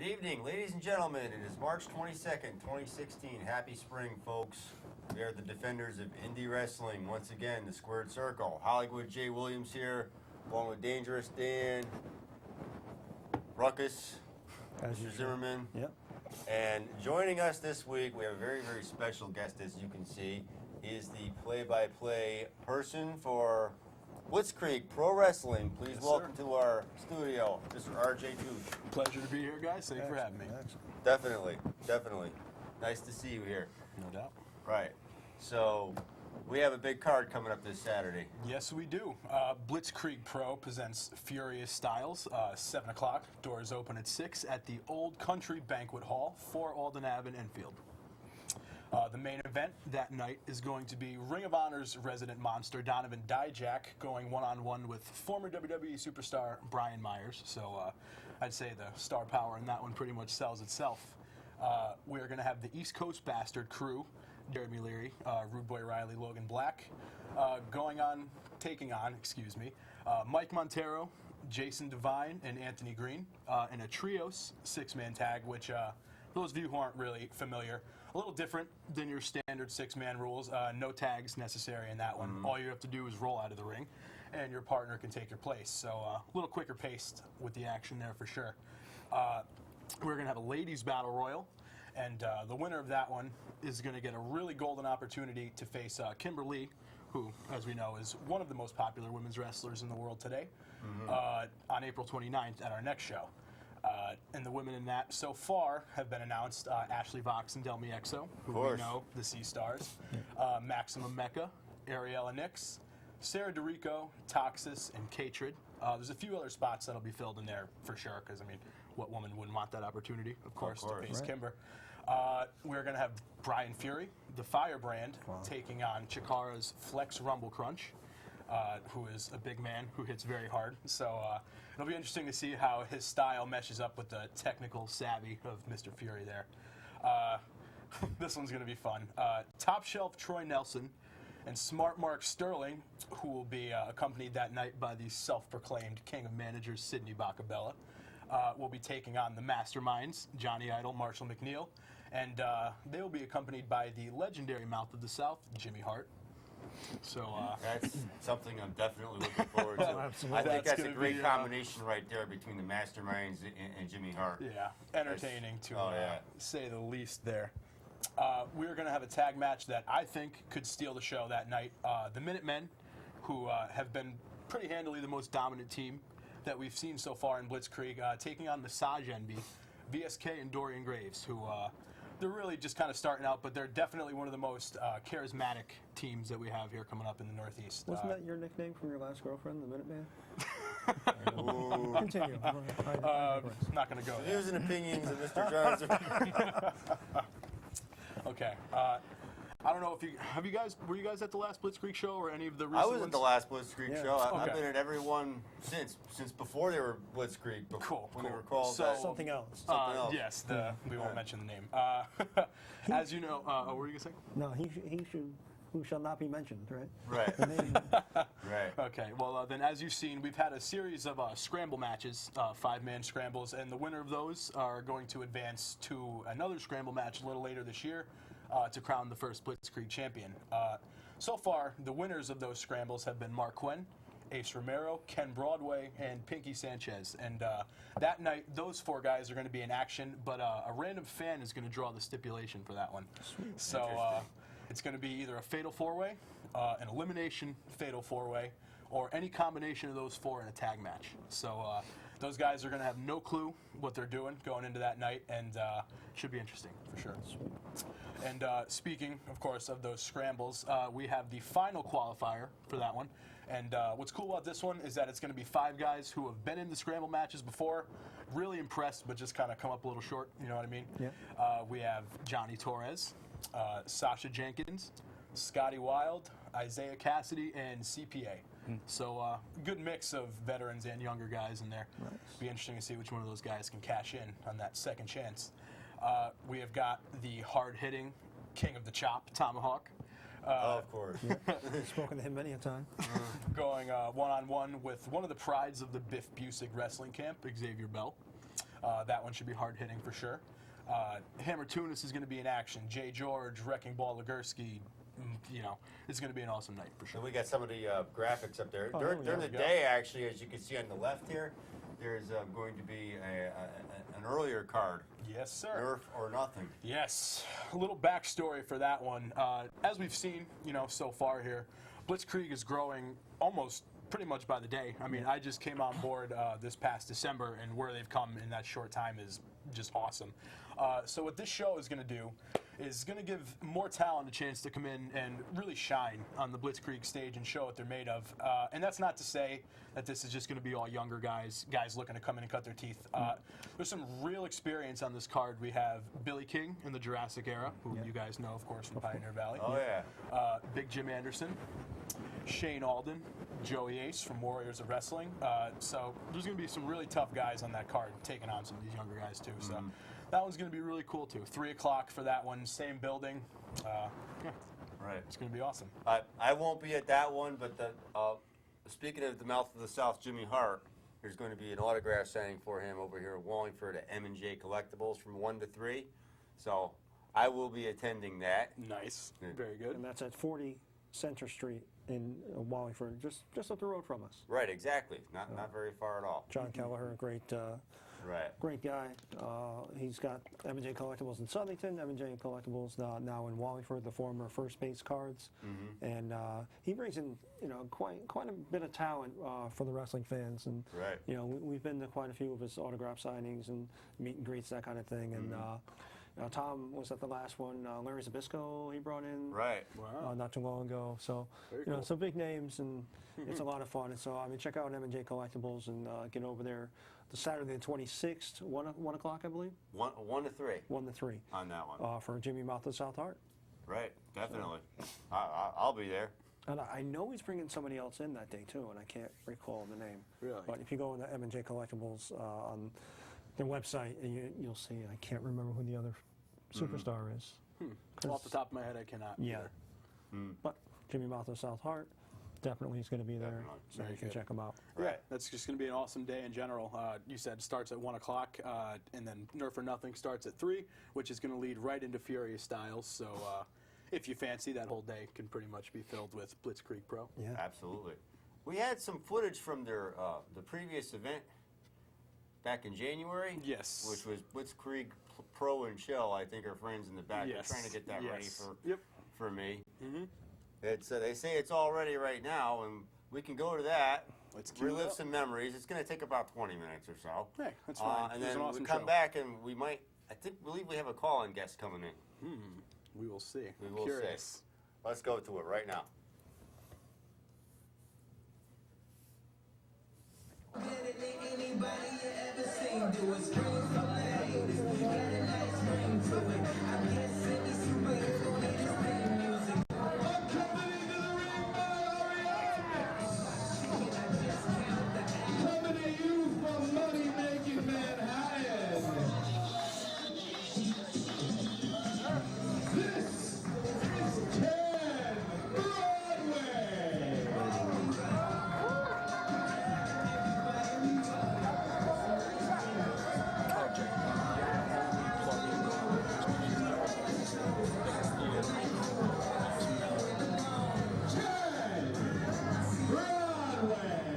evening, ladies and gentlemen. It is March 22nd, 2016. Happy spring, folks. We are the defenders of indie wrestling. Once again, the Squared Circle. Hollywood J. Williams here, along with Dangerous Dan, Ruckus, Mr. Zimmerman. Yep. And joining us this week, we have a very, very special guest, as you can see. He is the play-by-play person for Blitzkrieg Pro Wrestling. Please welcome to our studio, Mr. RJ Toothe. Pleasure to be here, guys. Thanks for having me. Excellent. Definitely. Nice to see you here. No doubt. Right. So, we have a big card coming up this Saturday. Yes, we do. Blitzkrieg Pro presents Furious Styles, 7 o'clock. Doors open at 6 at the Old Country Banquet Hall, 4 Alden Ave in Enfield. The main event that night is going to be Ring of Honor's resident monster, Donovan Dijak, going one-on-one with former WWE superstar Brian Myers. So I'd say the star power in that one pretty much sells itself. We're going to have the East Coast Bastard crew, Jeremy Leary, Rude Boy Riley, Logan Black, taking on Mike Montero, Jason Devine, and Anthony Green in a trios 6-man tag, which those of you who aren't really familiar, a little different than your standard 6-man rules. No tags necessary in that one. All you have to do is roll out of the ring, and your partner can take your place. So a little quicker paced with the action there for sure. We're going to have a ladies' battle royal, and the winner of that one is going to get a really golden opportunity to face Kimberly, who, as we know, is one of the most popular women's wrestlers in the world today, on April 29th at our next show. And the women in that so far have been announced: Ashley Vox and Delmi Exo, who we know, the Sea Stars, Maximum Mecca, Ariella Nix, Sarah DeRico, Toxis, and Katrid. There's a few other spots that'll be filled in there for sure, because, I mean, what woman wouldn't want that opportunity, of course, to face Kimber. We're going to have Brian Fury, the Firebrand, taking on Chikara's Flex Rumble Crunch. Who is a big man who hits very hard. So it'll be interesting to see how his style meshes up with the technical savvy of Mr. Fury there. This one's going to be fun. Top Shelf Troy Nelson and Smart Mark Sterling, who will be accompanied that night by the self-proclaimed king of managers, Sidney Bacabella, will be taking on the masterminds, Johnny Idol, Marshall McNeil, and they will be accompanied by the legendary Mouth of the South, Jimmy Hart. So that's something I'm definitely looking forward to. Absolutely. I think that's a great combination right there between the Masterminds and Jimmy Hart. Yeah, entertaining to say the least there. We're going to have a tag match that I think could steal the show that night. The Minutemen, who have been pretty handily the most dominant team that we've seen so far in Blitzkrieg, taking on Massage Envy, VSK, and Dorian Graves, who they're really just kind of starting out, but they're definitely one of the most charismatic teams that we have here coming up in the Northeast. Wasn't that your nickname from your last girlfriend, the Minuteman? Continue. Not going to go there. Views and opinions of Mr. Johnson. Okay. I don't know if were you guys at the last Blitzkrieg show or any of the recent I was at the last Blitzkrieg show. Okay. I've been at every one since before they were Blitzkrieg. Cool. When they were called Something else. Yes, we won't mention the name. As you know, what were you going to say? No, he should. Who shall not be mentioned, right? Right. Right. Okay, well, then as you've seen, we've had a series of scramble matches, 5-man scrambles, and the winner of those are going to advance to another scramble match a little later this year to crown the first Blitzkrieg champion. So far, the winners of those scrambles have been Mark Quinn, Ace Romero, Ken Broadway, and Pinky Sanchez. And that night, those 4 guys are going to be in action, but a random fan is going to draw the stipulation for that one. Sweet. So it's going to be either a fatal 4-way, an elimination fatal 4-way, or any combination of those 4 in a tag match. So those guys are going to have no clue what they're doing going into that night, and should be interesting for sure. Sweet. And speaking, of course, of those scrambles, we have the final qualifier for that one. And what's cool about this one is that it's going to be 5 guys who have been in the scramble matches before, really impressed, but just kind of come up a little short, you know what I mean? Yeah. We have Johnny Torres, Sasha Jenkins, Scotty Wild, Isaiah Cassidy, and CPA. So good mix of veterans and younger guys in there. Nice. Be interesting to see which one of those guys can cash in on that second chance. We have got the hard-hitting king of the chop, Tomahawk. Of course. I've spoken to him many a time. Going one-on-one with one of the prides of the Biff Busick wrestling camp, Xavier Bell. That one should be hard hitting for sure. Hammer Toothe is going to be in action. Jay George, Wrecking Ball Legursky. It's going to be an awesome night for sure. So we got some of the graphics up there. Oh, During there we the go. day, actually, as you can see on the left here, there's going to be an earlier card. Yes, sir. Nerf or nothing. Yes. A little backstory for that one. As we've seen, so far here, Blitzkrieg is growing almost pretty much by the day. I mean, I just came on board this past December, and where they've come in that short time is just awesome. So what this show is going to do is going to give more talent a chance to come in and really shine on the Blitzkrieg stage and show what they're made of. And that's not to say that this is just going to be all younger guys looking to come in and cut their teeth. There's some real experience on this card. We have Billy King in the Jurassic era, who you guys know, of course, from Pioneer Valley. Oh, yeah. Big Jim Anderson, Shane Alden, Joey Ace from Warriors of Wrestling. So there's going to be some really tough guys on that card taking on some of these younger guys, too. So that one's going to be really cool, too. 3 o'clock for that one, same building. Right. It's going to be awesome. I won't be at that one, but speaking of the Mouth of the South, Jimmy Hart, there's going to be an autograph signing for him over here at Wallingford at M&J Collectibles from 1 to 3. So I will be attending that. Nice. Yeah. Very good. And that's at 40 Center Street in Wallingford, just up the road from us. Right, exactly. Not very far at all. John Kelleher, a great Right. guy. He's got M&J Collectibles in Southington, M&J Collectibles now in Wallingford, the former First Base Cards, and he brings in quite a bit of talent for the wrestling fans. And Right. we've been to quite a few of his autograph signings and meet and greets, that kind of thing. And Tom was at the last one. Larry Zabisco he brought in. Right. Wow. Not too long ago. So, Very cool. some big names, and it's a lot of fun. And so, check out M&J Collectibles and get over there the Saturday the 26th, 1 o'clock, I believe. 1 to 3 1 to 3 on that one. for Jimmy Mouth of South Hart. Right, definitely. I'll be there. And I know he's bringing somebody else in that day, too, and I can't recall the name. Really? But if you go into M&J Collectibles on their website, you'll see, I can't remember who the other superstar is. Off the top of my head, I cannot. Yeah. either. But Jimmy Mouth of South Hart, definitely is going to be there, Definitely. so Very you can good. check him out. Yeah, Right. that's just going to be an awesome day in general. You said it starts at 1 o'clock, and then Nerf or Nothing starts at 3, which is going to lead right into Furious Styles. So if you fancy, that whole day can pretty much be filled with Blitzkrieg Pro. Yeah. Absolutely. We had some footage from their the previous event back in January. Yes. Which was Blitzkrieg Pro and Shell. I think our friends in the back Yes. are trying to get that ready Yes. for Yep. for me. Mm-hmm. It's they say it's all ready right now, and we can go to that. Let's cue it relive up. some memories. It's going to take about 20 minutes or so. Hey, that's fine. And It was then an awesome we come show. back and we might. Believe we have a call-in guest coming in. We will see. We I'm will curious. see. Let's go to it right now. Coming to you from money-making Manhattan. This is 10 Broadway.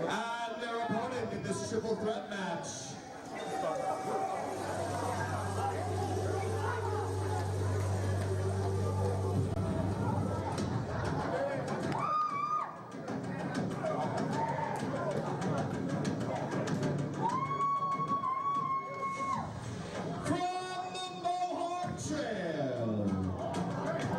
And their opponent in this triple threat match. From the Mohawk Trail.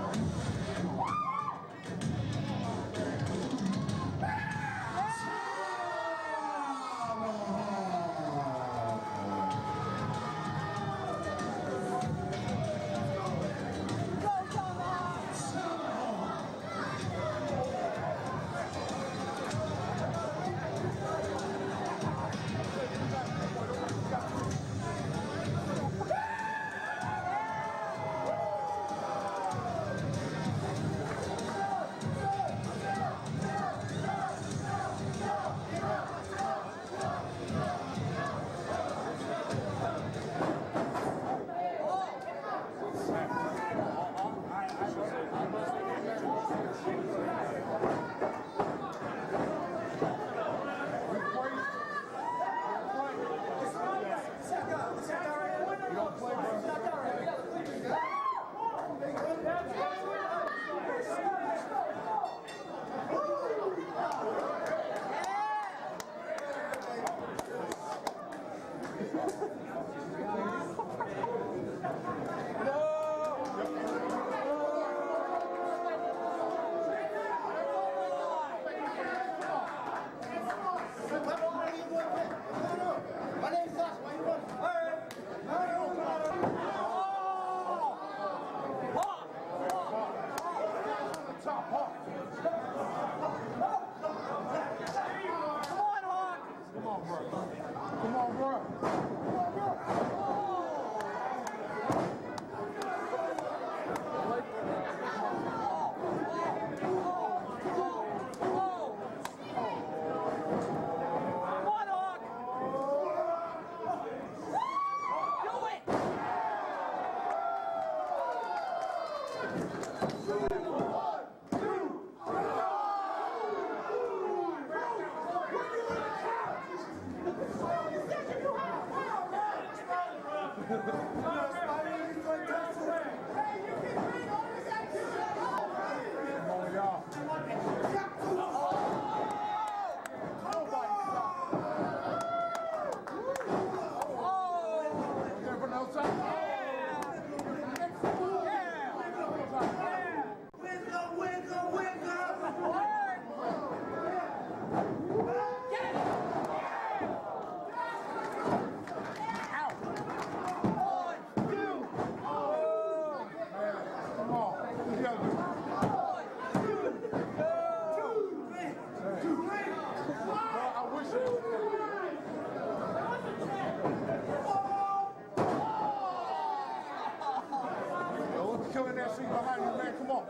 Killing that seat behind you, man. Come on.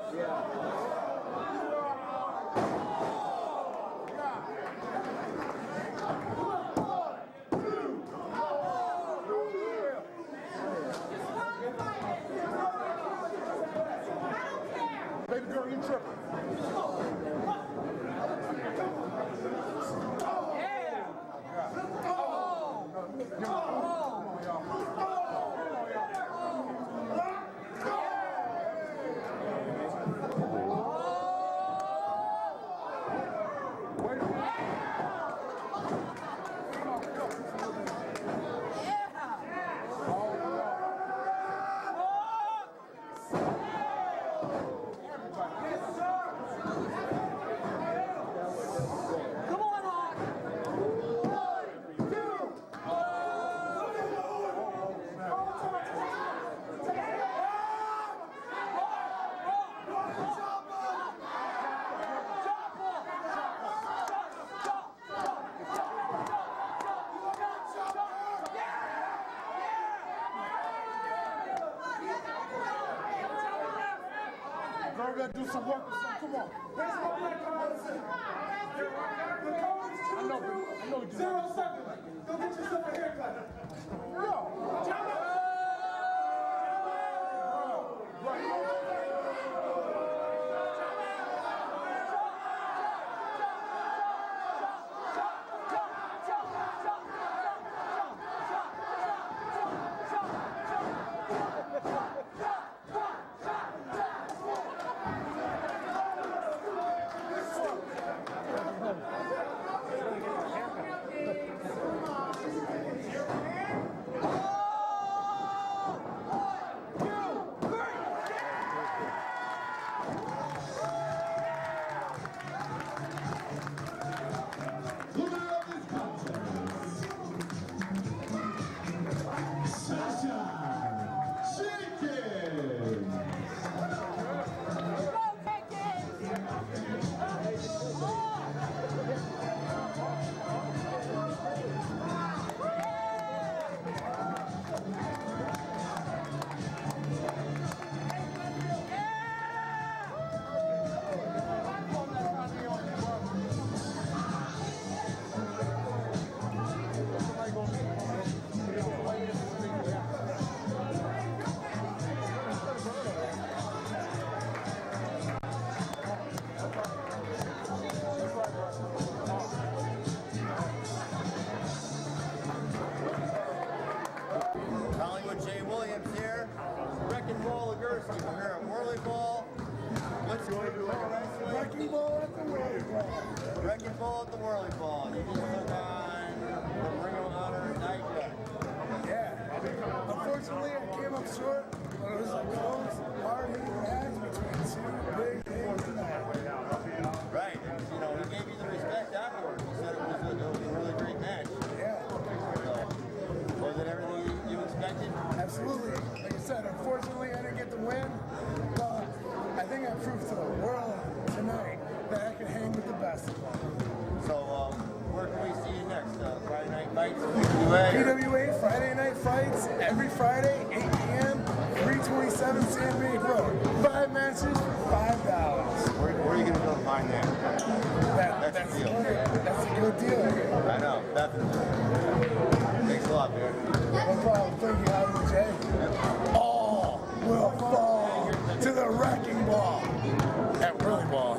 Baby girl, you tripping. Girl, we gotta do some work or something. Come on. I know you do. 07. Go get yourself a haircut. Wrecking ball at the Whirly Ball. Wrecking ball at the Whirly Ball. You just took on the Ring of Honor night. Yeah. Unfortunately, I came up short, but it was a close, hard-hitting match between two big names tonight. Right. You know, he gave you the respect afterwards. He said it was a really great match. Yeah. So, was it everything you expected? Absolutely. Like I said, unfortunately, I didn't get the win, but I think I proved to the world tonight that I can hang with the best of them. So, where can we see you next? Friday Night Fights? PWA? Friday Night Fights, every Friday, 8 p.m., 327 Sandbank Road. 5 matches, $5. Where are you going to go find that? That's the deal. That's a good deal. I know, definitely. Thanks a lot, man. No problem. Thank you, Jay. All will fall to the right. That really ball.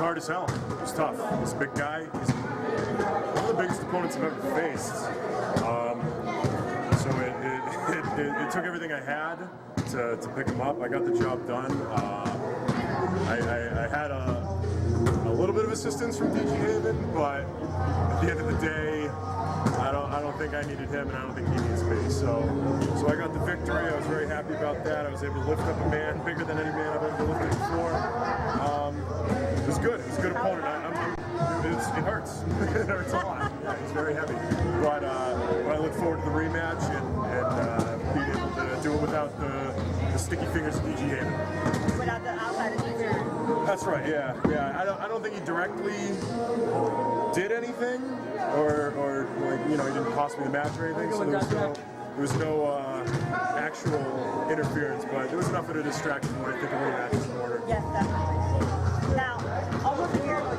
hard as hell. It was tough. He's a big guy. He's one of the biggest opponents I've ever faced. So it took everything I had to pick him up. I got the job done. I had a little bit of assistance from DG Haven, but at the end of the day, I don't think I needed him, and I don't think he needs me. So I got the victory. I was very happy about that. I was able to lift up a man bigger than any man I've ever lifted before. It was good. It was a good opponent. It hurts. It hurts a lot. Yeah, he's very heavy. But I look forward to the rematch and being able to do it without the sticky fingers of DG Haven. Without the outside interference. That's right. Yeah. I don't think he directly did anything, or like, you know, he didn't cost me the match or anything. So there was no actual interference, but there was enough of a distraction when I think a rematch is in order. Yes, definitely. Now, almost a year ago,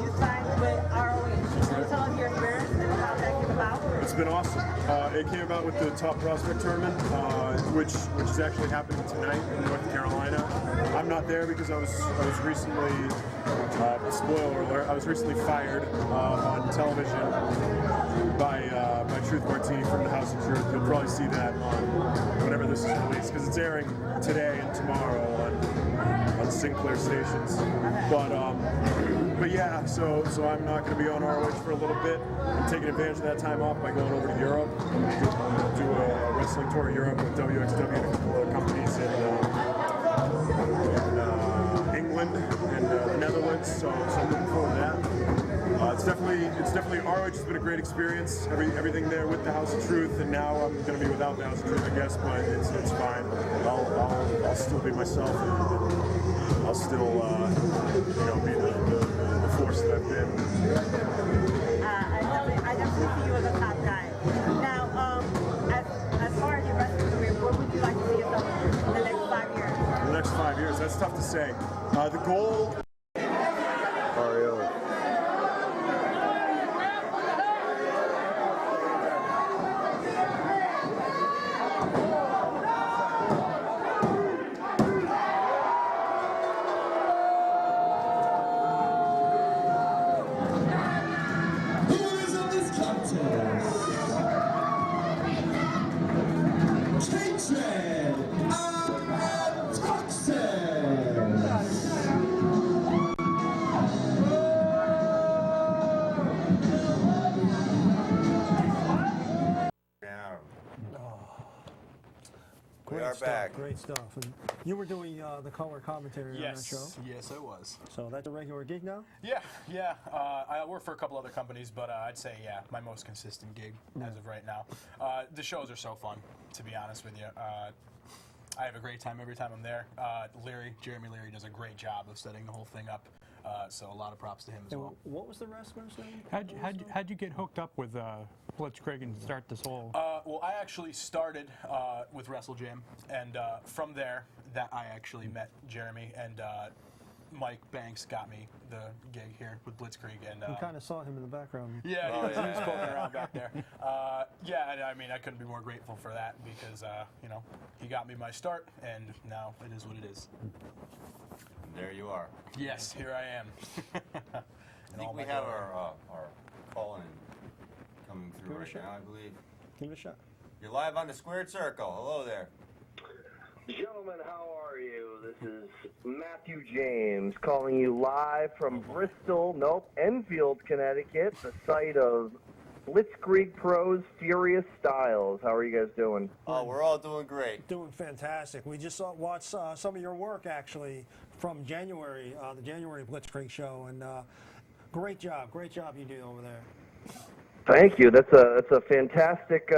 you signed with ROH. Can you tell us your experience and how that came about? It's been awesome. It came about with the Top Prospect Tournament, which is actually happening tonight in North Carolina. I'm not there because I was recently, spoiler alert, I was recently fired on television by Toothe from the House of Truth. You'll probably see that on whenever this is released, because it's airing today and tomorrow on Sinclair stations. But yeah, so I'm not going to be on ROH for a little bit. I'm taking advantage of that time off by going over to Europe, do a wrestling tour in Europe with WXW and a couple of companies in England and the Netherlands. So I'm looking forward to that. It's definitely ROH has been a great experience. Everything there with the House of Truth, and now I'm going to be without the House of Truth, I guess. But it's fine. I'll still be myself, and I'll still be the force that I've been. I definitely see you as a top guy. Now, as far as your wrestling career, where would you like to see yourself in the next 5 years? The next 5 years, that's tough to say. The goal. Great stuff. And you were doing the color commentary on that show. Yes, I was. So that's a regular gig now? Yeah. I work for a couple other companies, but I'd say, my most consistent gig as of right now. The shows are so fun, to be honest with you. I have a great time every time I'm there. Jeremy Leary does a great job of setting the whole thing up. So a lot of props to him as well. What was the wrestler's name? How'd you get hooked up with Blitzkrieg and start this whole? Well, I actually started with WrestleJam, and from there, that I actually met Jeremy, and Mike Banks got me the gig here with Blitzkrieg. And you kind of saw him in the background. Yeah, he was poking around back there. I mean, I couldn't be more grateful for that because he got me my start, and now it is what it is. There you are. Yes, here I am. I think we have our call-in coming through right now, I believe. Give it a shot. You're live on the Squared Circle. Hello there. Gentlemen, how are you? This is Matthew James calling you live from Enfield, Connecticut, the site of Blitzkrieg Pro's Furious Styles. How are you guys doing? Oh, we're all doing great. Doing fantastic. We just watched some of your work, actually, from January, the January Blitzkrieg show, and great job you do over there. Thank you. That's a fantastic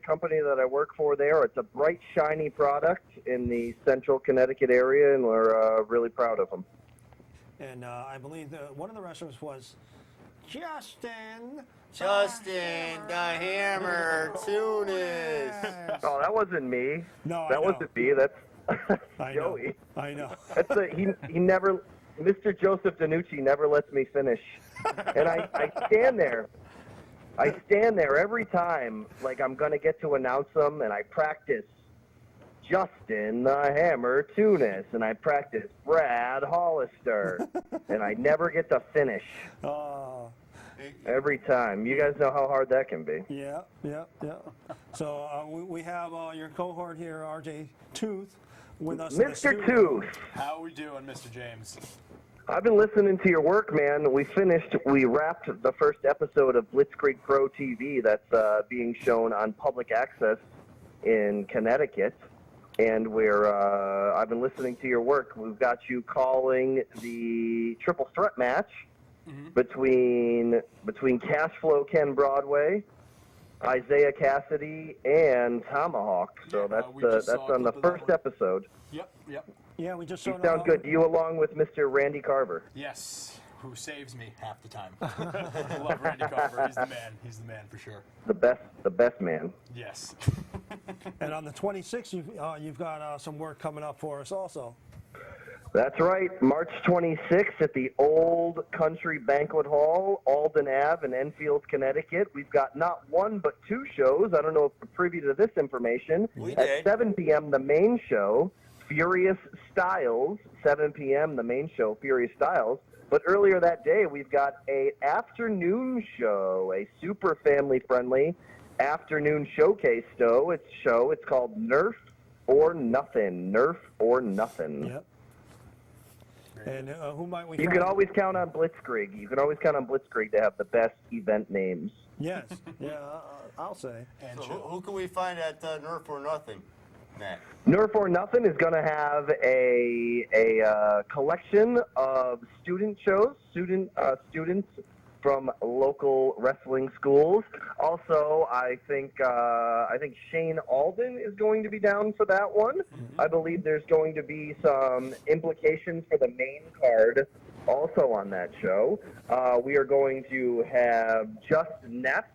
company that I work for there. It's a bright, shiny product in the central Connecticut area, and we're really proud of them. And I believe one of the wrestlers was Justin the Hammer Toothe. Oh, that wasn't me. No, that wasn't me. That's Joey. I know. That's he never. Mr. Joseph DiNucci never lets me finish, and I stand there. I stand there every time, like I'm going to get to announce them, and I practice Justin the Hammer Tunis, and I practice Brad Hollister, and I never get to finish. Every time. You guys know how hard that can be. Yeah. So we have your cohort here, RJ Toothe, with us. Mr. Toothe. How are we doing, Mr. James? I've been listening to your work, man. We wrapped the first episode of Blitzkrieg Pro TV that's being shown on public access in Connecticut. And I've been listening to your work. We've got you calling the triple threat match between Cashflow Ken Broadway, Isaiah Cassidy, and Tomahawk. So that's on the first episode. Yep. Yeah, we just You saw. sound good. You along with Mr. Randy Carver. Yes, who saves me half the time. I love Randy Carver. He's the man. He's the man for sure. The best man. Yes. And on the 26th, you've got some work coming up for us also. That's right. March 26th at the Old Country Banquet Hall, Alden Ave in Enfield, Connecticut. We've got not one but two shows. I don't know if we're privy to this information. At 7 p.m., the main show, Furious Styles. 7 p.m., the main show, Furious Styles. But earlier that day, we've got a afternoon show, a super family-friendly afternoon showcase show. It's called Nerf or Nothing. Nerf or Nothing. Yep. And who might we? You can always count on Blitzkrieg. You can always count on Blitzkrieg to have the best event names. Yes. Yeah, I'll say. So who can we find at Nerf or Nothing, Matt? Nerf or Nothing is going to have a collection of student shows, students from local wrestling schools. Also, I think Shane Alden is going to be down for that one. I believe there's going to be some implications for the main card also on that show. We are going to have Just Neff.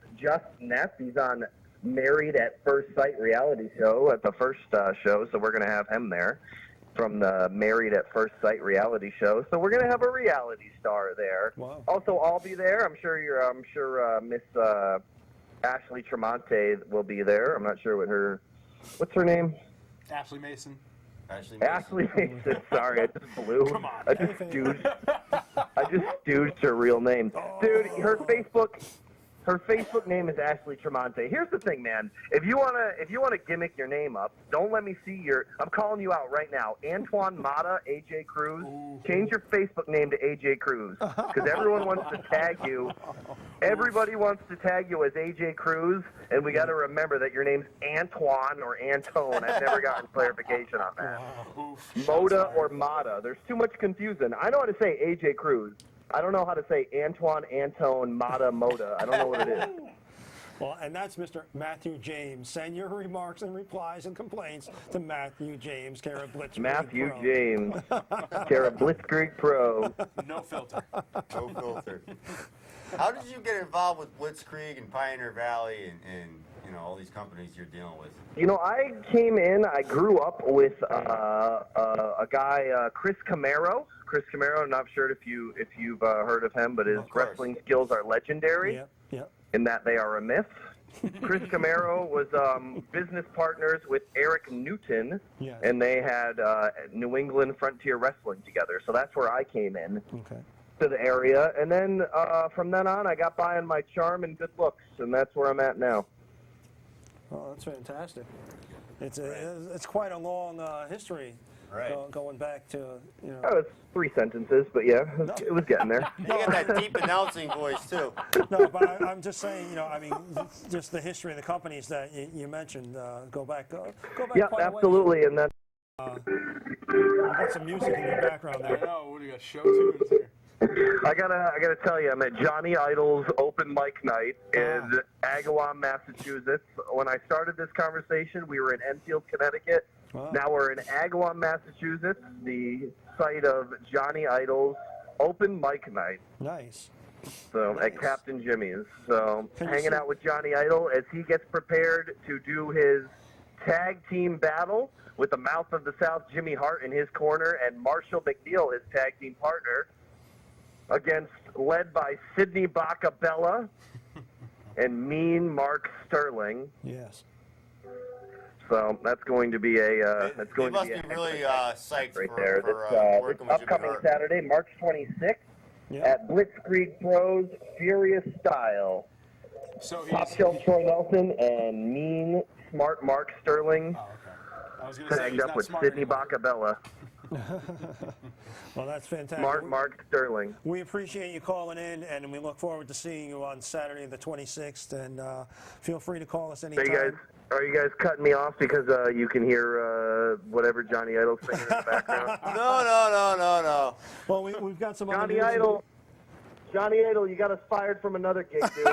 He's on Married at First Sight reality show at the first show, so we're going to have him there from the Married at First Sight reality show. So we're going to have a reality star there. Wow. Also, I'll be there. I'm sure Miss Ashley Tremonte will be there. I'm not sure what's her name? Ashley Mason. Ashley Mason. Sorry, I just blew. Come on. I just stooged her real name. Dude, her Facebook name is Ashley Tremonte. Here's the thing, man. If you wanna gimmick your name up, don't let me see I'm calling you out right now. Antoine Mata, AJ Cruz. Change your Facebook name to AJ Cruz because everyone wants to tag you. Everybody wants to tag you as AJ Cruz, and we got to remember that your name's Antoine or Antone. I've never gotten clarification on that. Moda or Mata. There's too much confusion. I know how to say AJ Cruz. I don't know how to say Antoine, Antone, Mata, Moda. I don't know what it is. Well, and that's Mr. Matthew James. Send your remarks and replies and complaints to Matthew James, care of Blitzkrieg Matthew Pro. James, care of Blitzkrieg Pro. No filter. No filter. How did you get involved with Blitzkrieg and Pioneer Valley and all these companies you're dealing with? I came in. I grew up with a guy, Chris Camaro. Chris Camaro. I'm not sure if you've heard of him, but his wrestling skills are legendary. Yep. In that they are a myth. Chris Camaro was business partners with Eric Newton, Yes. and they had New England Frontier Wrestling together. So that's where I came in to the area. And then from then on, I got by on my charm and good looks, and that's where I'm at now. Oh, that's fantastic. It's quite a long history. Right. Going back to, That was 3 sentences, but yeah, it was getting there. You got that deep announcing voice too. No, but I'm just saying, just the history of the companies that you mentioned. Go back. Yeah, quite a absolutely, ways. and then. I've got some music in your background there. Oh, what do you got? Show tunes here. I gotta tell you, I'm at Johnny Idol's open mic night in Agawam, Massachusetts. When I started this conversation, we were in Enfield, Connecticut. Wow. Now we're in Agawam, Massachusetts, the site of Johnny Idol's open mic night. Nice. So Nice. at Captain Jimmy's. So Can you hanging see- out with Johnny Idol as he gets prepared to do his tag team battle with the Mouth of the South, Jimmy Hart in his corner, and Marshall McNeil, his tag team partner, led by Sidney Bacabella and Mean Mark Sterling. Yes. So that's going to be a They must be really psyched right for, there. for This working with Jimmy upcoming Hart. Saturday, March 26th, Yeah. at Blitzkrieg Pros Furious Style. So Top he's. Shelf Troy Nelson and Mean Smart Mark Sterling Oh, okay. I was going to say tagged he's up not with smart Sidney anymore. Bacabella. Well, that's fantastic. Smart Mark Sterling. We appreciate you calling in, and we look forward to seeing you on Saturday the 26th. And feel free to call us anytime. Are you guys cutting me off because you can hear whatever Johnny Idol's singing in the background? No. Well, we've got some other Johnny news. Idol. Johnny Idol, you got us fired from another gig, dude.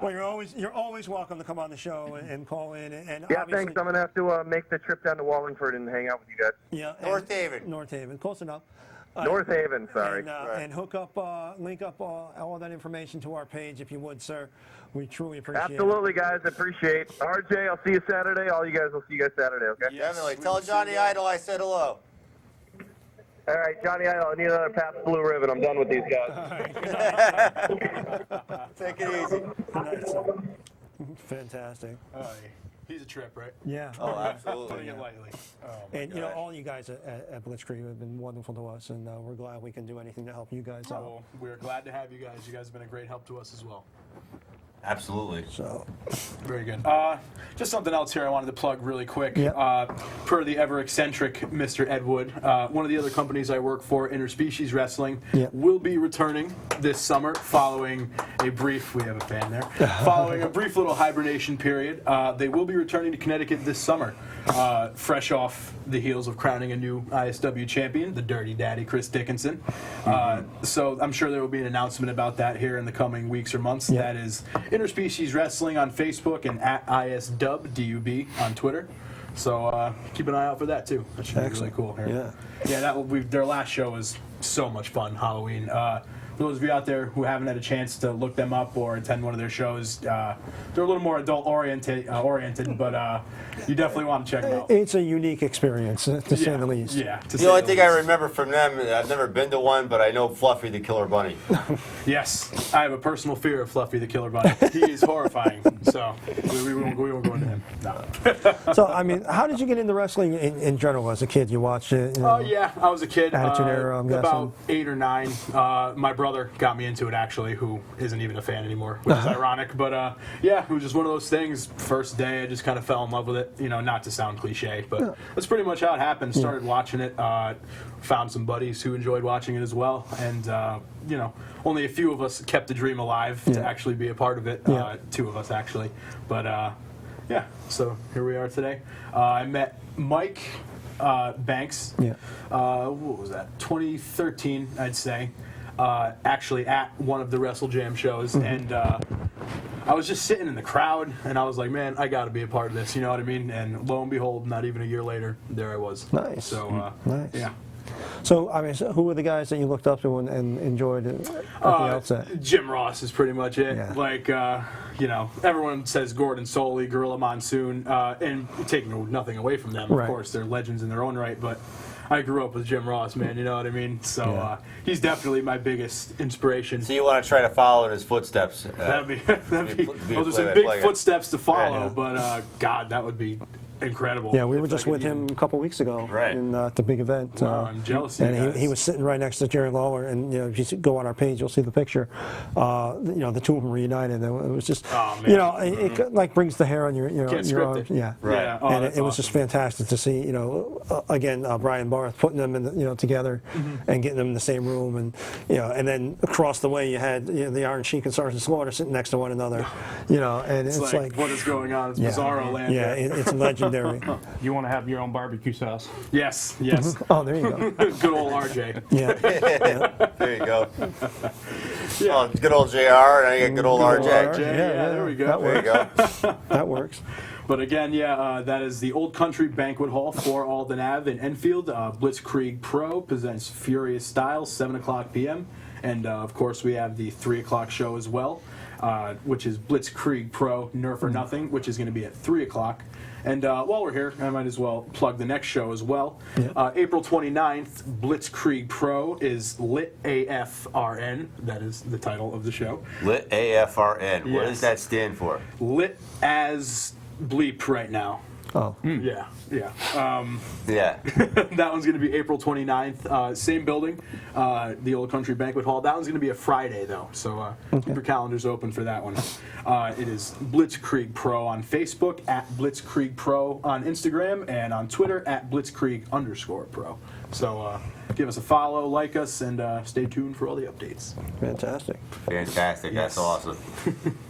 Well, you're always welcome to come on the show and call in. And Yeah, obviously, thanks. I'm going to have to make the trip down to Wallingford and hang out with you guys. Yeah, North Haven. North Haven, close enough. North Haven, sorry. And hook up, link up all that information to our page if you would, sir. We truly appreciate Absolutely, guys. Appreciate it. RJ, I'll see you Saturday. All you guys will see you guys Saturday, okay? Yes, Definitely. we Tell will see Johnny you. Idol I said hello. All right, Johnny Idol, I need another Pabst Blue Ribbon. I'm done with these guys. Take it easy. it. Good night, sir. Fantastic. Oh, he's a trip, right? Yeah. Oh, absolutely. Putting it lightly. Oh, my And you know, gosh. all you guys at Blitzkrieg have been wonderful to us, and we're glad we can do anything to help you guys out. Well, we're glad to have you guys. You guys have been a great help to us as well. Absolutely. So, Very good. Just something else here I wanted to plug really quick. Yep. Per the ever eccentric Mr. Ed Wood, one of the other companies I work for, Interspecies Wrestling, Yep. will be returning this summer following a brief, we have a fan there, following a brief little hibernation period. They will be returning to Connecticut this summer, fresh off the heels of crowning a new ISW champion, the Dirty Daddy, Chris Dickinson. So I'm sure there will be an announcement about that here in the coming weeks or months. Yep. That is Interspecies Wrestling on Facebook and at ISWDUB on Twitter. So keep an eye out for that too. That should be really Excellent. cool. Here. Yeah. Yeah, that will be, their last show was so much fun, Halloween. For those of you out there who haven't had a chance to look them up or attend one of their shows, they're a little more adult oriented, but you definitely want to check them out. it's a unique experience, to say the least. Yeah. to The say only the thing I least. remember from them, I've never been to one, but I know Fluffy the Killer Bunny. Yes, I have a personal fear of Fluffy the Killer Bunny. He is horrifying, so we won't go into him. No. So, I mean, how did you get into wrestling in general as a kid? You watched it? You know? Oh yeah, I was a kid. Attitude Era, I'm guessing. About 8 or 9. My brother got me into it actually, who isn't even a fan anymore, which is ironic. But yeah, it was just one of those things. First day, I just kind of fell in love with it. You know, not to sound cliche, but that's pretty much how it happened. Started watching it. Found some buddies who enjoyed watching it as well, and you know, only a few of us kept the dream alive to actually be a part of it. 2 of us actually, but yeah. So here we are today. I met Mike Banks. Yeah. What was that? 2013, I'd say. Actually, at one of the Wrestle Jam shows, and I was just sitting in the crowd, and I was like, "Man, I got to be a part of this." You know what I mean? And lo and behold, not even a year later, there I was. Nice. So, Nice. yeah. So, I mean, who were the guys that you looked up to and enjoyed at the outset? Jim Ross is pretty much it. Yeah. Like, you know, everyone says Gordon Soley, Gorilla Monsoon, and taking nothing away from them. Right. Of course, they're legends in their own right, but I grew up with Jim Ross, man. You know what I mean? So he's definitely my biggest inspiration. So you want to try to follow in his footsteps? That'd be be well, there's some big play-by-play. footsteps to follow, Yeah. but God, that would be incredible. Yeah, we were if just I could with him a couple weeks ago Right. in the big event. Wow, I'm jealous of you And guys. he was sitting right next to Jerry Lawler, and you know, if you go on our page, you'll see the picture. You know, the two of them reunited. And it was just, Oh, man. you know, it like brings the hair on your Can't your script arms. it. Yeah. Right. Yeah. Oh, And that's it was just awesome. fantastic to see, you know, again, Brian Barth putting them in, together and getting them in the same room, and you know, and then across the way you had the Iron Sheik and Sergeant Slaughter sitting next to one another, you know, and it's like what is going on? It's yeah. bizarro land. yeah, it's legendary. You want to have your own barbecue sauce. Yes. Oh, there you go. Good old RJ. Yeah. There you go. Oh, good old JR, and I get good old RJ. RJ. Yeah, there we go. That There you works. go. That works. But again, that is the Old Country Banquet Hall for Alden Ave in Enfield. Blitzkrieg Pro presents Furious Styles, 7 o'clock p.m. And, of course, we have the 3 o'clock show as well, which is Blitzkrieg Pro Nerf or Nothing, which is going to be at 3 o'clock. And while we're here, I might as well plug the next show as well. April 29th, Blitzkrieg Pro is Lit AFRN. That is the title of the show. Lit AFRN. What Yes. does that stand for? Lit as bleep right now. Oh. Yeah. Yeah. That one's going to be April 29th. Same building, the Old Country Banquet Hall. That one's going to be a Friday, though, so keep your calendars open for that one. It is Blitzkrieg Pro on Facebook, at Blitzkrieg Pro on Instagram, and on Twitter, at Blitzkrieg_Pro. So give us a follow, like us, and stay tuned for all the updates. Fantastic. Fantastic. Yes. That's awesome.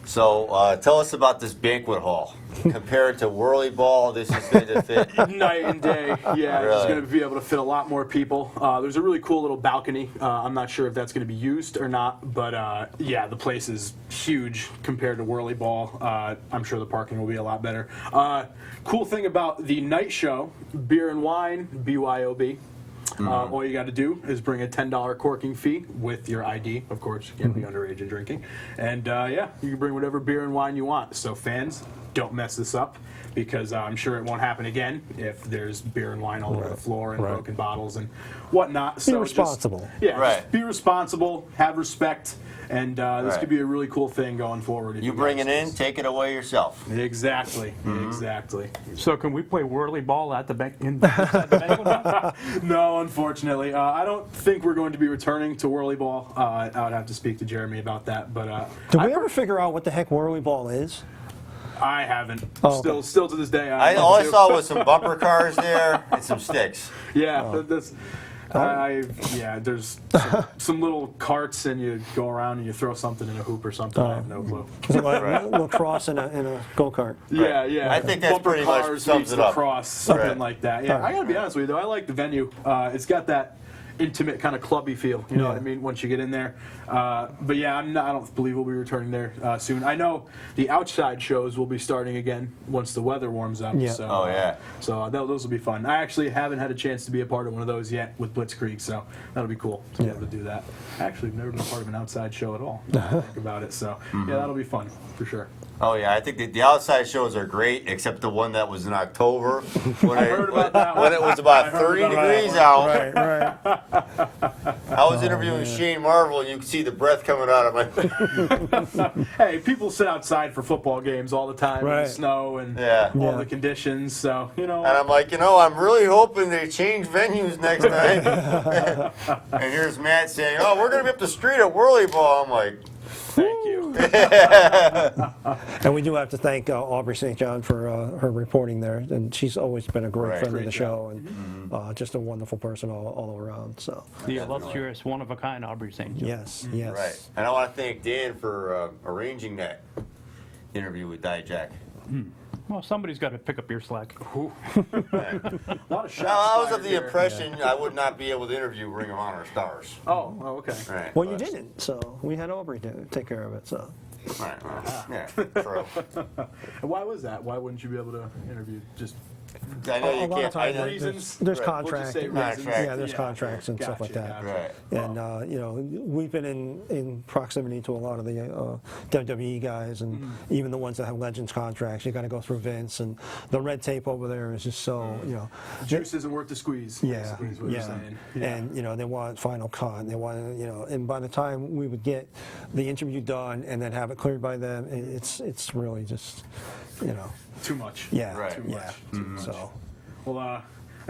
So tell us about this banquet hall. Compared to Whirly Ball, this is going to fit. Night and day. Yeah, Really? it's going to be able to fit a lot more people. There's a really cool little balcony. I'm not sure if that's going to be used or not, but yeah, the place is huge compared to Whirly Ball. I'm sure the parking will be a lot better. Cool thing about the night show, beer and wine, BYOB. All you got to do is bring a $10 corking fee with your ID. Of course, you can't be underage and drinking. And yeah, you can bring whatever beer and wine you want. So fans, don't mess this up, because I'm sure it won't happen again if there's beer and wine all over the floor and broken bottles and whatnot. So Be responsible. Just be responsible, have respect, and this could be a really cool thing going forward. if You bring guys it in, take it away yourself. Exactly. Exactly. So can we play whirly ball at the inside the banquet hall? No, unfortunately. I don't think we're going to be returning to Whirly Ball. I would have to speak to Jeremy about that. But Did we ever figure out what the heck Whirly Ball is? I haven't. Oh, okay. Still to this day. All I saw was some bumper cars there and some sticks. Yeah, that's. Yeah, there's some little carts, and you go around and you throw something in a hoop or something. I have no clue. Is it like lacrosse in a go-kart? Yeah, yeah. I think that's Bumper pretty much cars sums meets it up. lacrosse, something Right. like that. Yeah, I gotta be honest with you though. I like the venue. It's got that intimate kind of clubby feel. You know what I mean? Once you get in there. But yeah, I don't believe we'll be returning there soon. I know the outside shows will be starting again once the weather warms up. Yeah. So, Oh, yeah. So those will be fun. I actually haven't had a chance to be a part of one of those yet with Blitzkrieg, so that'll be cool to be able to do that. Actually, I've never been part of an outside show at all. Now that I think about it. So yeah, that'll be fun for sure. Oh yeah, I think the outside shows are great, except the one that was in October when, heard about that when it was about 30 degrees out. Right, right. I was interviewing Shane Marvel, and you could see the breath coming out of my. Hey, people sit outside for football games all the time in Right. the snow and Yeah. all the conditions. So you know. And I'm like, I'm really hoping they change venues next time. And here's Matt saying, "Oh, we're gonna be up the street at Whirly Ball." I'm like, Thank you. And we do have to thank Aubrey St. John for her reporting there, and she's always been a great Right. friend of Great the job. show, and just a wonderful person all around. So The illustrious, one-of-a-kind Aubrey St. John. yes, yes. right. And I want to thank Dan for arranging that interview with Dijak. Well, somebody's got to pick up your slack. A lot of shots. Now, I was of fired the here. impression I would not be able to interview Ring of Honor stars. Oh, okay. Right. Well, you but- didn't, so we had Aubrey to take care of it. So Right. Well, yeah. True. And why was that? Why wouldn't you be able to interview just I know A you lot of can't. I times know. there's- reasons? there's Right. We'll contract. just say Contract. reasons. Yeah, there's contracts and stuff like that. Right. And we've been in proximity to a lot of the WWE guys, and even the ones that have Legends contracts. You got to go through Vince, and the red tape over there is just so Juice isn't worth the squeeze. Yeah, basically, is what yeah. you're saying. Yeah. And they want Final Cut. And they want and by the time we would get the interview done and then have it cleared by them, it's really just Too much. yeah, Right. Too yeah. much. So Well, I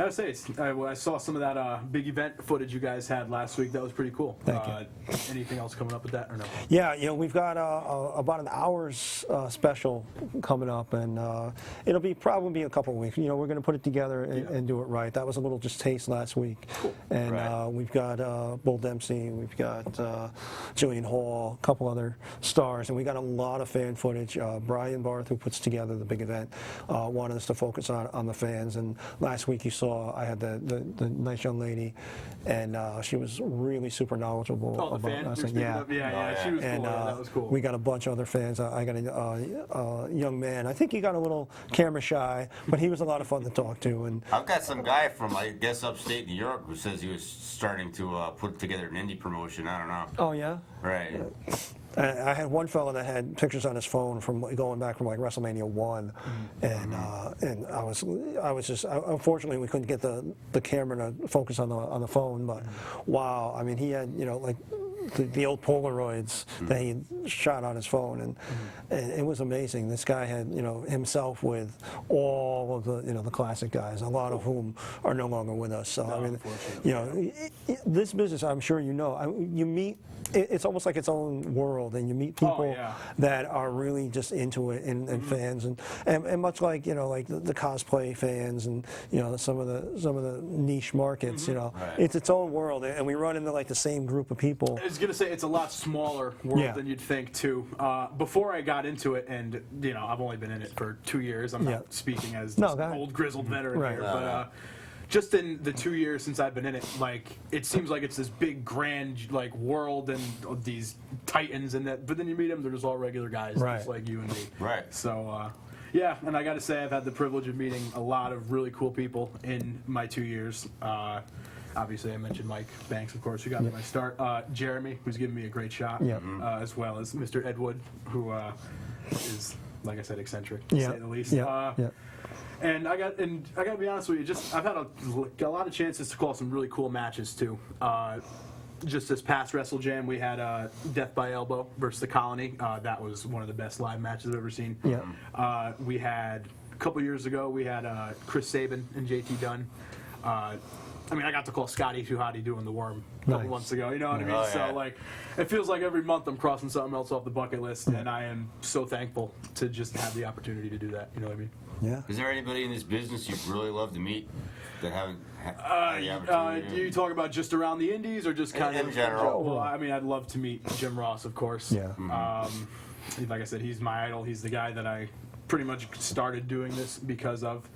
gotta say, I saw some of that big event footage you guys had last week. That was pretty cool. Thank you. Anything else coming up with that or no? yeah, we've got about an hour's special coming up, and it'll probably be a couple of weeks. We're going to put it together and do it right. That was a little just taste last week, and Right. we've got Bull Dempsey, we've got Jillian Hall, a couple other stars, and we got a lot of fan footage. Brian Barth, who puts together the big event, wanted us to focus on the fans. And last week you saw I had the nice young lady, and she was really super knowledgeable Oh, the about fan? us. You're speaking of- yeah, she was And cool. Yeah, that was cool. we got a bunch of other fans. I got a young man. I think he got a little camera shy, but he was a lot of fun to talk to. And I've got some guy from, I guess, upstate New York who says he was starting to put together an indie promotion. I don't know. oh yeah, Right. I had one fellow that had pictures on his phone from going back from like WrestleMania 1, and I was just unfortunately we couldn't get the camera to focus on the phone, but wow, I mean he had like the old Polaroids that he shot on his phone, and it was amazing. This guy had himself with all of the classic guys, a lot of whom are no longer with us. So I mean, this business, I'm sure you meet. It's almost like its own world, and you meet people that are really just into it and fans, and much like like the cosplay fans and some of the niche markets. It's its own world, and we run into like the same group of people. I was gonna say it's a lot smaller world than you'd think too. Before I got into it, and I've only been in it for 2 years. I'm not speaking as this old grizzled veteran here, but. Just in the 2 years since I've been in it, like it seems like it's this big, grand, like world and these titans and that. But then you meet them; they're just all regular guys, just like you and me. Right. So, yeah, and I got to say, I've had the privilege of meeting a lot of really cool people in my 2 years. Obviously, I mentioned Mike Banks, of course, who got me my start. Jeremy, who's given me a great shot, as well as Mr. Ed Wood, who is, like I said, eccentric to say the least. And I got to be honest with you, I've had a lot of chances to call some really cool matches too. Just this past Wrestle Jam, we had Death by Elbow versus the Colony. That was one of the best live matches I've ever seen. We had a couple years ago, we had Chris Sabin and JT Dunn. I mean, I got to call Scotty Too Hotty doing the worm a couple months ago. You know what I mean? So like, it feels like every month I'm crossing something else off the bucket list, and I am so thankful to just have the opportunity to do that. You know what I mean? Yeah. Is there anybody in this business you'd really love to meet that haven't had the opportunity? Do you talk about just around the indies or just kind of in general? Well, I mean, I'd love to meet Jim Ross, of course. Yeah. Like I said, he's my idol. He's the guy that I pretty much started doing this because of.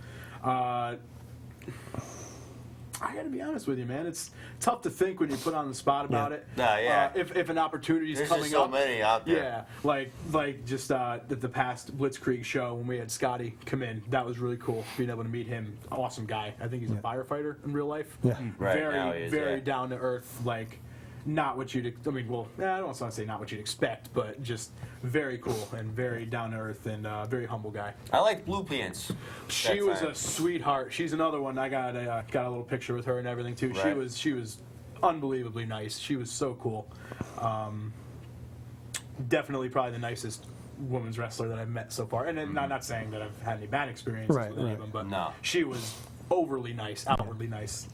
I got to be honest with you, man. It's tough to think when you put on the spot about it. If an opportunity is coming just so up. many out there. Yeah, like just the past Blitzkrieg show when we had Scotty come in. That was really cool. Being able to meet him, awesome guy. I think he's a firefighter in real life. Yeah, right. Very, Now he is, very down to earth. Like, not what you'd. I mean, well, I don't want to say not what you'd expect, but just very cool and very down to earth and very humble guy. I like Blue Pants. She was a sweetheart. She's another one. I got a little picture with her and everything too. Right. She was unbelievably nice. She was so cool. Definitely probably the nicest women's wrestler that I've met so far. And then, not saying that I've had any bad experiences with any of them, but she was overly nice, outwardly nice.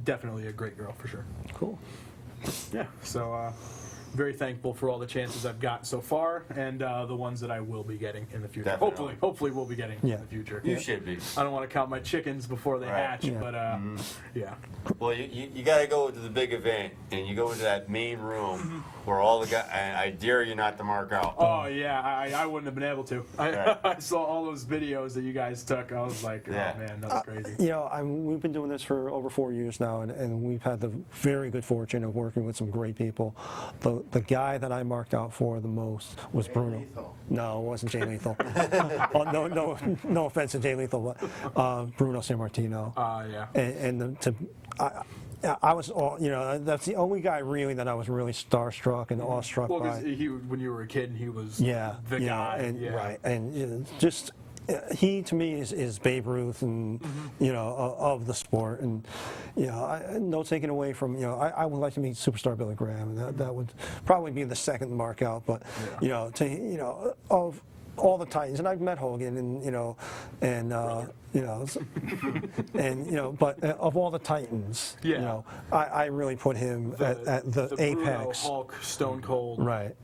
Definitely a great girl for sure. Cool. Yeah. So. Very thankful for all the chances I've got so far, and the ones that I will be getting in the future. Definitely. Hopefully we'll be getting in the future. You should be. I don't want to count my chickens before they hatch, but yeah. Well, you got to go to the big event, and you go into that main room where all the guys. I dare you not to mark out. Oh yeah, I wouldn't have been able to. I saw all those videos that you guys took. I was like, oh man, that's crazy. We've been doing this for over 4 years now, and we've had the very good fortune of working with some great people. The guy that I marked out for the most was Bruno. Lethal. No, it wasn't Jay Lethal. No offense to Jay Lethal, but Bruno Sammartino. I was, that's the only guy really that I was really starstruck and awestruck by. Well, because when you were a kid, he was the guy. And, right, and just. He to me is Babe Ruth and of the sport, and no taking away from I would like to meet superstar Billy Graham, and that would probably be the second mark out, but of all the Titans, and I've met Hogan, but of all the Titans, I really put him at the apex. Bruno, Hulk, Stone Cold, right.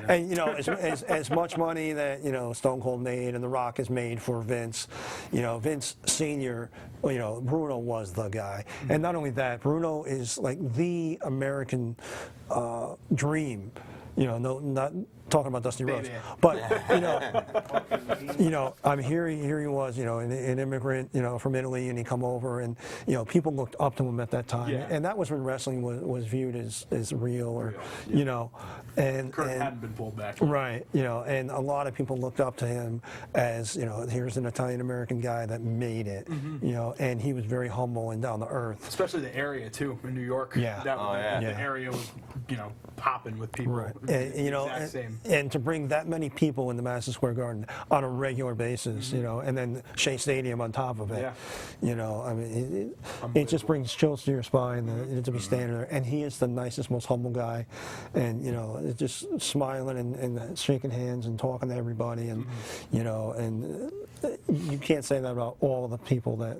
And as much money that Stone Cold made and The Rock has made for Vince, Vince Senior, Bruno was the guy, and not only that, Bruno is like the American dream. talking about Dusty Rhodes. Baby. But I mean, here he was, an immigrant, from Italy, and he come over, and people looked up to him at that time, Yeah. and that was when wrestling was viewed as real, or Yeah. and Curtain hadn't been pulled back. right, and a lot of people looked up to him as here's an Italian American guy that made it, and he was very humble and down to earth. Especially the area too in New York. Yeah. The area was popping with people. Right, The exact same. and to bring that many people in the Madison Square Garden on a regular basis, and then Shea Stadium on top of it, I mean, it just brings chills to your spine to be standing there. And he is the nicest, most humble guy, and just smiling and shaking hands and talking to everybody, and and you can't say that about all the people that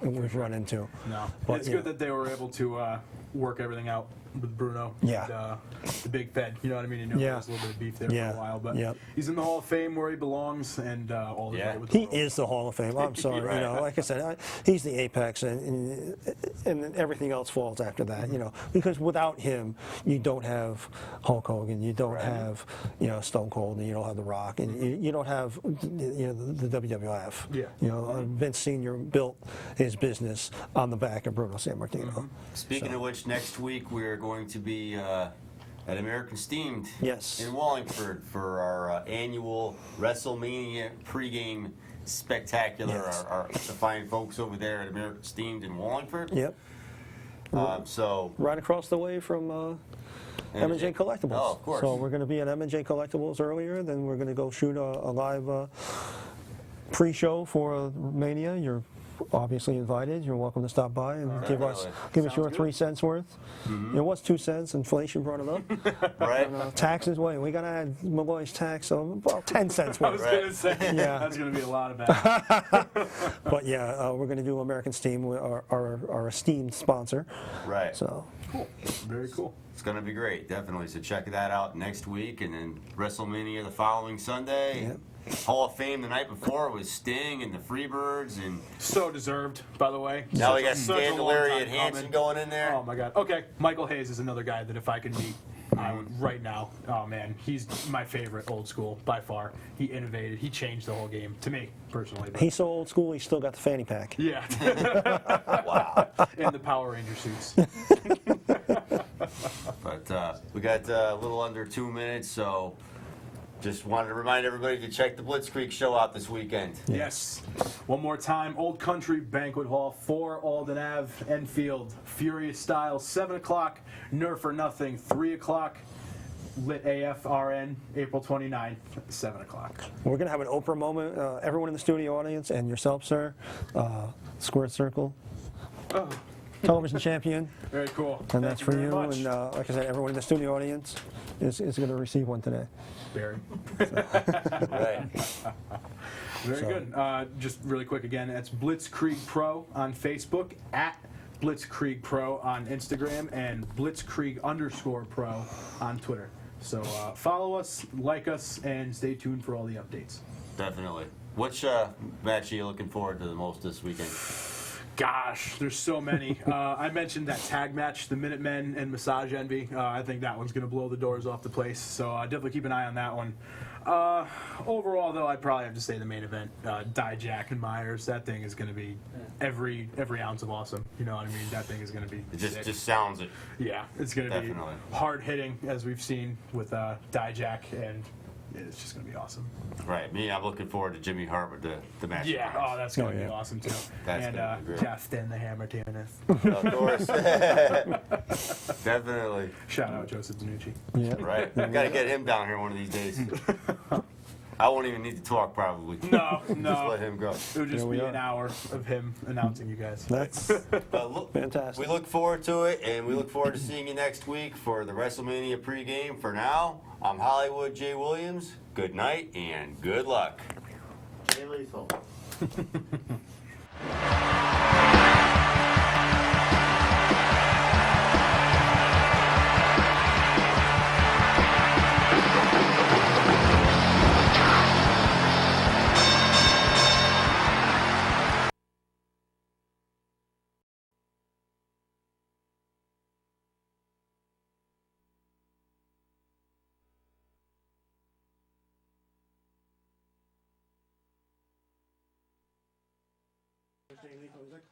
we've run into. No, But, it's good that they were able to work everything out with Bruno. Yeah. And, the big Fed. You know what I mean? There was a little bit of beef there for a while, but he's in the Hall of Fame where he belongs, and all the way with the He world. is the Hall of Fame. I'm sorry, like I said, he's the apex, and everything else falls after that. Because without him, you don't have Hulk Hogan, you don't have Stone Cold, and you don't have The Rock, and you don't have the WWF. Yeah. Vince Senior built his business on the back of Bruno Sammartino. Speaking of which, next week we're going to be at American Steamed Yes. in Wallingford for our annual WrestleMania pregame spectacular. Yes. The fine folks over there at American Steamed in Wallingford. Yep. So Right across the way from M&J Collectibles. Oh, of course. So we're going to be at M&J Collectibles earlier, then we're going to go shoot a live pre-show for Mania. You're obviously invited. You're welcome to stop by and give us your 3 cents worth. It was 2 cents. Inflation brought it up. right. Taxes, we got to add Malloy's tax, so about 10 cents I worth. was going to say, Yeah. that's going to be a lot of bad. But yeah, we're going to do American Steam, our esteemed sponsor. Right. So Cool. Very cool. It's going to be great, definitely. So check that out next week, and then WrestleMania the following Sunday. Yep. Hall of Fame the night before was Sting and the Freebirds, and So deserved, by the way. now we got Such a Stan long time Lariat Hansen coming. going in there. Oh my God. Okay, Michael Hayes is another guy that if I could meet, I would right now. Oh man, he's my favorite old school by far. He innovated. He changed the whole game to me personally. But he's so old school, he's still got the fanny pack. yeah. Wow. And the Power Ranger suits. But we got a little under 2 minutes, so just wanted to remind everybody to check the Blitzkrieg show out this weekend. Yes. One more time, Old Country Banquet Hall, 4 Alden Ave, Enfield, Furious Style, 7 o'clock, Nerf or Nothing, 3 o'clock, Lit AFRN, April 29th, 7 o'clock. We're going to have an Oprah moment. Everyone in the studio audience and yourself, sir, Squared Circle, television champion, Very cool. and that's for Thank you. very much. And like I said, everyone in the studio audience is going to receive one today. Barry. Right. Very good. Just really quick again, that's Blitzkrieg Pro on Facebook, at Blitzkrieg Pro on Instagram, and Blitzkrieg_Pro on Twitter. So follow us, like us, and stay tuned for all the updates. Definitely. Which match are you looking forward to the most this weekend? Gosh, there's so many. I mentioned that tag match, the Minutemen and Massage Envy. I think that one's going to blow the doors off the place, so definitely keep an eye on that one. Overall, though, I'd probably have to say the main event, Dijak and Myers. That thing is going to be every ounce of awesome. You know what I mean? That thing is going to be It sick. just sounds it. Yeah, it's going to be Definitely. hard-hitting, as we've seen with Dijak, and it's just going to be awesome. Right. Me, I'm looking forward to Jimmy Hart with the match. Yeah, oh, that's going to Oh, be yeah. awesome, too. That's and gonna be great. Justin the Hammer Tannis. Of course. Definitely. Shout out Joseph Danucci. Yeah. Right. I've got to get him down here one of these days. I won't even need to talk, probably. No, Just no. let him go. It would just Here we be are. an hour of him announcing you guys. That's But look, fantastic. we look forward to it, and we look forward to seeing you next week for the WrestleMania pregame. For now, I'm Hollywood Jay Williams. Good night and good luck. Jay Lethal. Jay Lethal. He's like,